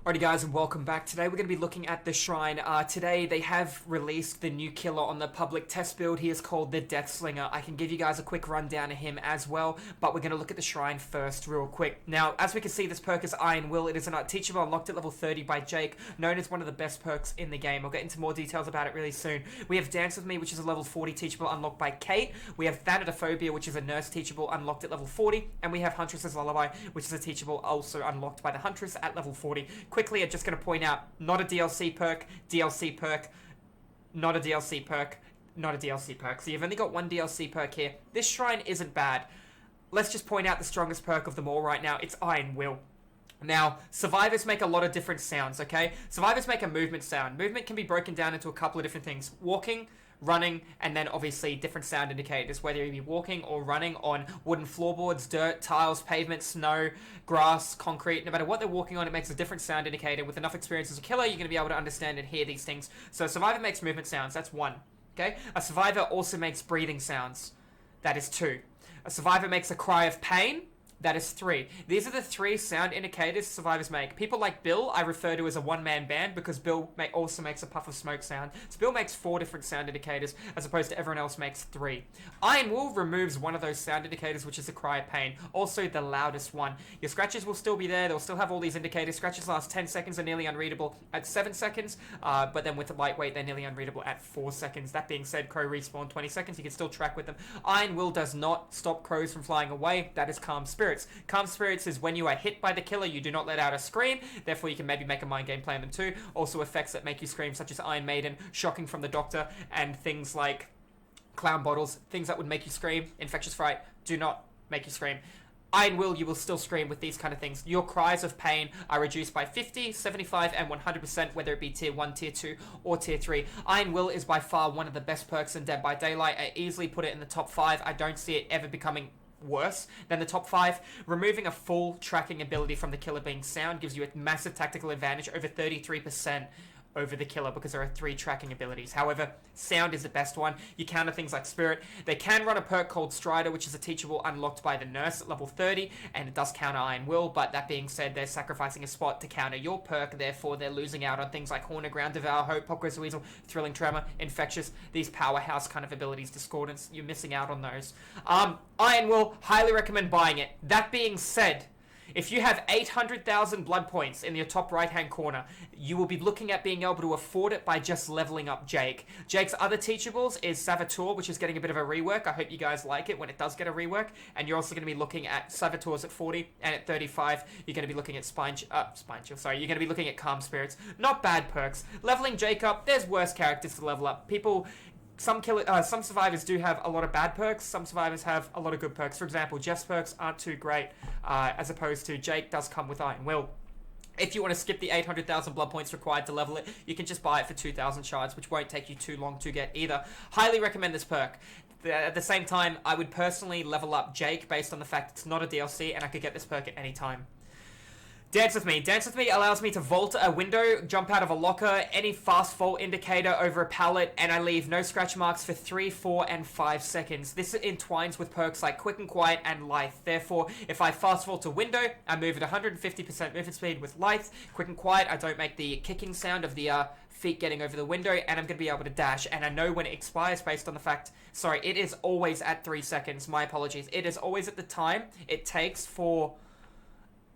Alrighty guys, and welcome back. Today we're going to be looking at the Shrine. Today they have released the new killer on the public test build. He is called the Deathslinger. I can give you guys a quick rundown of him as well, but we're going to look at the Shrine first real quick. Now, as we can see, this perk is Iron Will. It is an teachable unlocked at level 30 by Jake, known as one of the best perks in the game. I'll get into more details about it really soon. We have Dance With Me, which is a level 40 teachable unlocked by Kate. We have Phobia, which is a nurse teachable unlocked at level 40. And we have Huntress's Lullaby, which is a teachable also unlocked by the Huntress at level 40. Quickly, I'm just going to point out, not a DLC perk, DLC perk, not a DLC perk, not a DLC perk. So you've only got one DLC perk here. This Shrine isn't bad. Let's just point out the strongest perk of them all right now. It's Iron Will. Now, survivors make a lot of different sounds, okay? Survivors make a movement sound. Movement can be broken down into a couple of different things. Walking, running, and then obviously different sound indicators, whether you be walking or running on wooden floorboards, dirt, tiles, pavement, snow, grass, concrete. No matter what they're walking on, it makes a different sound indicator. With enough experience as a killer, you're going to be able to understand and hear these things. So a survivor makes movement sounds. That's one. Okay? A survivor also makes breathing sounds. That is two. A survivor makes a cry of pain. That is three. These are the three sound indicators survivors make. People like Bill, I refer to as a one-man band because Bill also makes a puff of smoke sound. So Bill makes four different sound indicators as opposed to everyone else makes three. Iron Will removes one of those sound indicators, which is a cry of pain. Also the loudest one. Your scratches will still be there. They'll still have all these indicators. Scratches last 10 seconds, are nearly unreadable at 7 seconds. But then with the lightweight, they're nearly unreadable at 4 seconds. That being said, crow respawn 20 seconds. You can still track with them. Iron Will does not stop crows from flying away. That is Calm Spirits. Calm Spirits is when you are hit by the killer, you do not let out a scream, therefore you can maybe make a mind game play on them too. Also effects that make you scream, such as Iron Maiden, Shocking from the Doctor, and things like Clown Bottles, things that would make you scream. Infectious Fright do not make you scream. Iron Will, you will still scream with these kind of things. Your cries of pain are reduced by 50, 75, and 100%, whether it be Tier 1, Tier 2, or Tier 3. Iron Will is by far one of the best perks in Dead by Daylight. I easily put it in the top 5. I don't see it ever becoming worse than the top 5. Removing a full tracking ability from the killer being sound gives you a massive tactical advantage, over 33% over the killer, because there are 3 tracking abilities. However, sound is the best one. You counter things like spirit. They can run a perk called Strider, which is a teachable unlocked by the nurse at level 30, and it does counter Iron Will, but that being said, they're sacrificing a spot to counter your perk, therefore they're losing out on things like Horn of Ground, Devour, Hope, Pop Goes the Weasel, Thrilling Tremor, Infectious, these powerhouse kind of abilities, Discordance. You're missing out on those. Iron Will, highly recommend buying it. That being said, if you have 800,000 blood points in your top right-hand corner, you will be looking at being able to afford it by just leveling up Jake. Jake's other teachables is Savitor, which is getting a bit of a rework. I hope you guys like it when it does get a rework. And you're also going to be looking at Savitor's at 40, and at 35, you're going to be looking at you're going to be looking at Calm Spirits. Not bad perks. Leveling Jake up, there's worse characters to level up. Some survivors do have a lot of bad perks. Some survivors have a lot of good perks. For example, Jeff's perks aren't too great, as opposed to Jake does come with Iron Will. If you want to skip the 800,000 blood points required to level it, you can just buy it for 2,000 shards, which won't take you too long to get either. Highly recommend this perk. At the same time, I would personally level up Jake based on the fact it's not a DLC and I could get this perk at any time. Dance With Me. Dance With Me allows me to vault a window, jump out of a locker, any fast fall indicator over a pallet, and I leave no scratch marks for 3, 4, and 5 seconds. This entwines with perks like Quick and Quiet and Lithe. Therefore, if I fast vault a window, I move at 150% movement speed with Lithe. Quick and Quiet, I don't make the kicking sound of the feet getting over the window, and I'm going to be able to dash. And I know when it expires based on the fact... Sorry, it is always at 3 seconds. My apologies. It is always at the time it takes for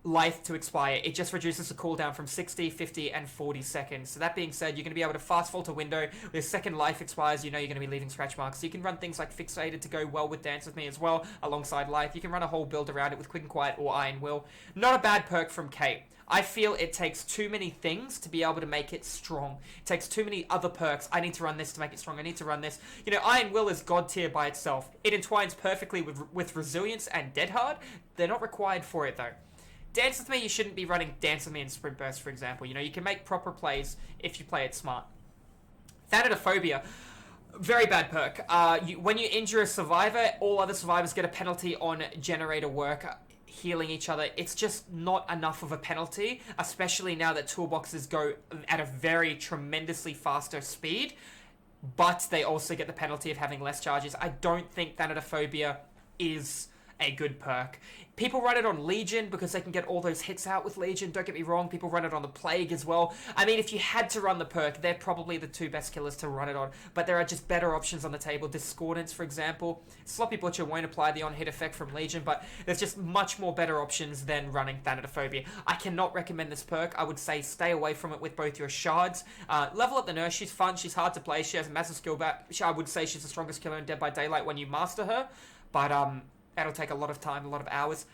Lithe to expire. It just reduces the cooldown from 60, 50, and 40 seconds. So that being said, you're going to be able to fast vault a window. The second Lithe expires, you know you're going to be leaving scratch marks. So you can run things like Fixated to go well with Dance With Me as well, alongside Lithe. You can run a whole build around it with Quick and Quiet or Iron Will. Not a bad perk from Kate. I feel it takes too many things to be able to make it strong. It takes too many other perks. I need to run this to make it strong. I need to run this. You know, Iron Will is god tier by itself. It entwines perfectly with Resilience and Dead Hard. They're not required for it though. Dance With Me, you shouldn't be running Dance With Me and Sprint Burst, for example. You know, you can make proper plays if you play it smart. Phobia, very bad perk. When you injure a survivor, all other survivors get a penalty on generator work, healing each other. It's just not enough of a penalty, especially now that toolboxes go at a very tremendously faster speed, but they also get the penalty of having less charges. I don't think Phobia is a good perk. People run it on Legion because they can get all those hits out with Legion. Don't get me wrong, people run it on the Plague as well. I mean, if you had to run the perk, they're probably the two best killers to run it on. But there are just better options on the table. Discordance, for example. Sloppy Butcher won't apply the on-hit effect from Legion, but there's just much more better options than running Thanatophobia. I cannot recommend this perk. I would say stay away from it with both your shards. Level up the nurse. She's fun. She's hard to play. She has a massive skill back. I would say she's the strongest killer in Dead by Daylight when you master her. But that'll take a lot of time, a lot of hours.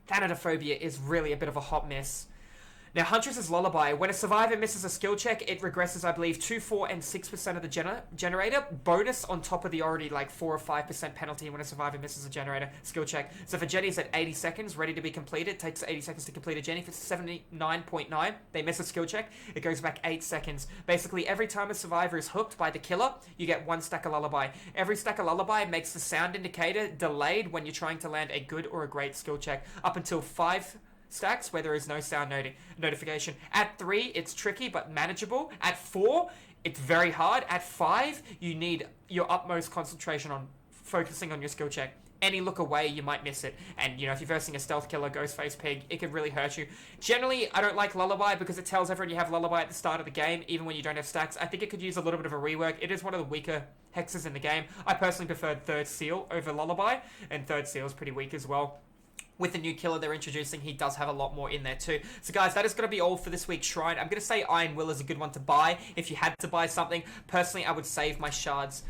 Thanatophobia is really a bit of a hot miss. Now, Huntress's Lullaby. When a survivor misses a skill check, it regresses, I believe, 2, 4, and 6% of the generator. Bonus on top of the already, 4 or 5% penalty when a survivor misses a generator skill check. So for Jenny's at 80 seconds, ready to be completed. It takes 80 seconds to complete a Jenny. For 79.9, they miss a skill check. It goes back 8 seconds. Basically, every time a survivor is hooked by the killer, you get 1 stack of Lullaby. Every stack of Lullaby makes the sound indicator delayed when you're trying to land a good or a great skill check. Up until 5 stacks where there is no sound notification. At 3, it's tricky but manageable. At 4, it's very hard. At 5, you need your utmost concentration on focusing on your skill check. Any look away, you might miss it. And, if you're versing a stealth killer, Ghostface Pig, it could really hurt you. Generally, I don't like Lullaby because it tells everyone you have Lullaby at the start of the game, even when you don't have stacks. I think it could use a little bit of a rework. It is one of the weaker hexes in the game. I personally preferred Third Seal over Lullaby, and Third Seal is pretty weak as well. With the new killer they're introducing, he does have a lot more in there too. So guys, that is going to be all for this week's Shrine. I'm going to say Iron Will is a good one to buy if you had to buy something. Personally, I would save my shards